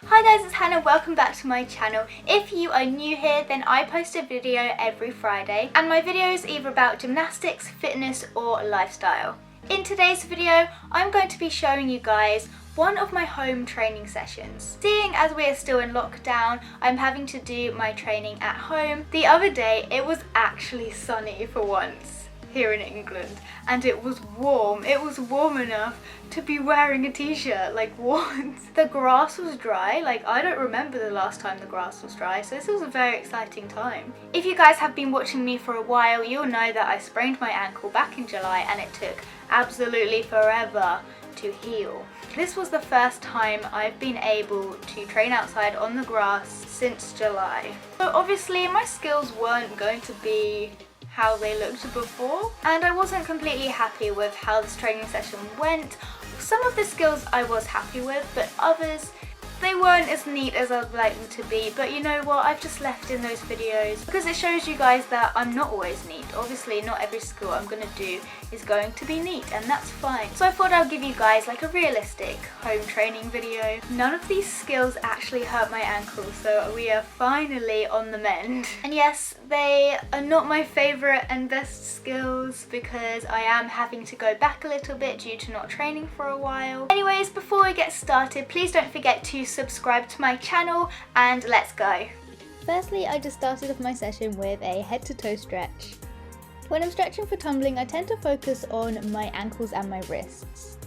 Hi guys, it's Hannah. Welcome back to my channel. If you are new here, then I post a video every Friday and my video is either about gymnastics, fitness or lifestyle. In today's video, I'm going to be showing you guys one of my home training sessions. Seeing as we are still in lockdown, I'm having to do my training at home. The other day, it was actually sunny for once here in England and it was warm. It was warm enough to be wearing a t-shirt. Like, what? The grass was dry. Like, I don't remember the last time the grass was dry, so this was a very exciting time. If you guys have been watching me for a while, you'll know that I sprained my ankle back in July and it took absolutely forever to heal. This was the first time I've been able to train outside on the grass since July. So obviously my skills weren't going to be how they looked before, and I wasn't completely happy with how this training session went. Some of the skills I was happy with, but others, they weren't as neat as I'd like them to be. But you know what, I've just left in those videos because it shows you guys that I'm not always neat. Obviously not every skill I'm gonna do is going to be neat, and that's fine. So I thought I'll give you guys like a realistic home training video. None of these skills actually hurt my ankle, so we are finally on the mend. And yes, they are not my favourite and best skills because I am having to go back a little bit due to not training for a while. Anyways, before we get started, please don't forget to subscribe to my channel and let's go. Firstly, I just started off my session with a head to toe stretch. When I'm stretching for tumbling, I tend to focus on my ankles and my wrists.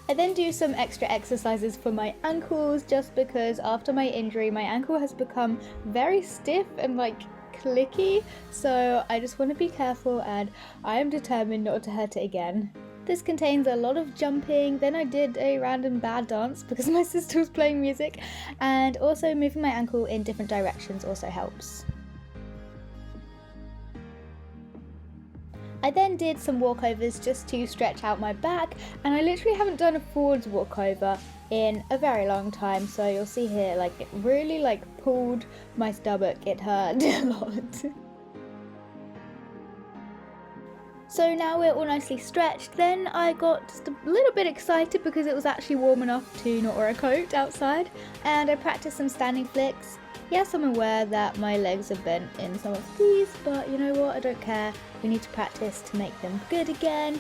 I then do some extra exercises for my ankles just because after my injury my ankle has become very stiff and like clicky, so I just want to be careful and I am determined not to hurt it again. This contains a lot of jumping, then I did a random bad dance because my sister was playing music, and also moving my ankle in different directions also helps. I then did some walkovers just to stretch out my back, and I literally haven't done a forwards walkover in a very long time, so you'll see here like it really like pulled my stomach. It hurt a lot. So now we're all nicely stretched. Then I got just a little bit excited because it was actually warm enough to not wear a coat outside, and I practiced some standing flicks. Yes, I'm aware that my legs are bent in some of these, but you know what, I don't care. We need to practice to make them good again.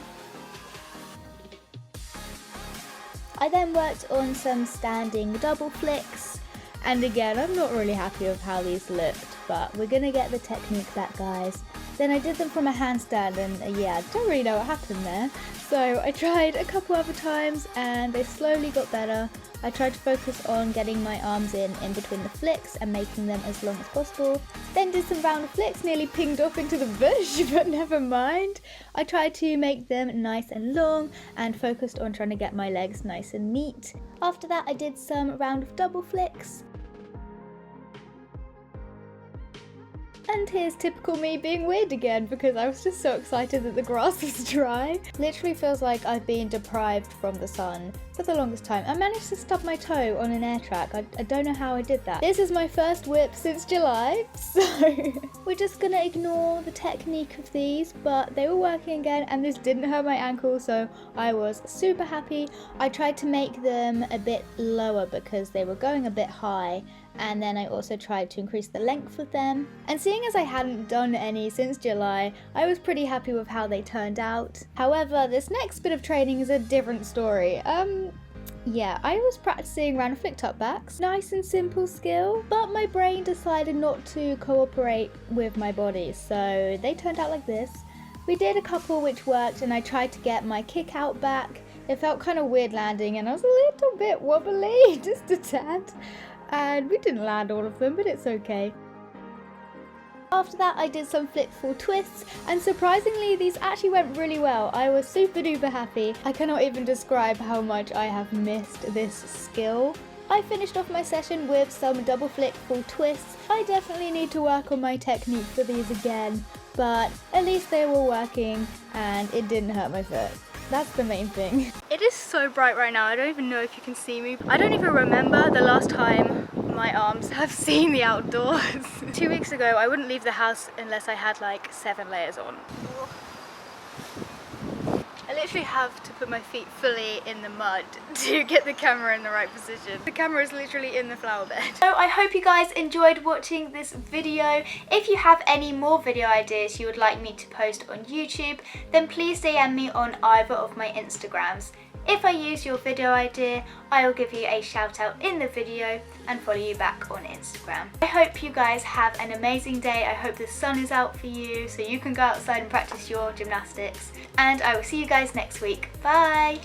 I then worked on some standing double flicks, and again, I'm not really happy with how these looked, but we're gonna get the technique back, guys. Then I did them from a handstand, and yeah, I don't really know what happened there. So I tried a couple other times and they slowly got better. I tried to focus on getting my arms in between the flicks and making them as long as possible. Then did some round flicks, nearly pinged off into the bush, but never mind. I tried to make them nice and long and focused on trying to get my legs nice and neat. After that I did some round of double flicks. And here's typical me being weird again because I was just so excited that the grass was dry. Literally feels like I've been deprived from the sun for the longest time. I managed to stub my toe on an air track. I don't know how I did that. This is my first whip since July, so we're just gonna ignore the technique of these, but they were working again and this didn't hurt my ankle, so I was super happy. I tried to make them a bit lower because they were going a bit high, and then I also tried to increase the length of them. And seeing as I hadn't done any since July, I was pretty happy with how they turned out. However, this next bit of training is a different story. Yeah, I was practicing round flick tuck backs. Nice and simple skill, but my brain decided not to cooperate with my body, so they turned out like this. We did a couple which worked, and I tried to get my kick out back. It felt kind of weird landing, and I was a little bit wobbly, just a tad. And we didn't land all of them, but it's okay. After that I did some flip full twists, and surprisingly these actually went really well. I was super duper happy. I cannot even describe how much I have missed this skill. I finished off my session with some double flip full twists. I definitely need to work on my technique for these again, but at least they were working and it didn't hurt my foot. That's the main thing. It is so bright right now, I don't even know if you can see me. I don't even remember the last time my arms have seen the outdoors. 2 weeks ago I wouldn't leave the house unless I had like 7 layers on. At literally have to put my feet fully in the mud to get the camera in the right position. The camera is literally in the flower bed. So I hope you guys enjoyed watching this video. If you have any more video ideas you would like me to post on YouTube, then please DM me on either of my Instagrams. If I use your video idea, I will give you a shout out in the video and follow you back on Instagram. I hope you guys have an amazing day. I hope the sun is out for you so you can go outside and practice your gymnastics. And I will see you guys next week. Bye!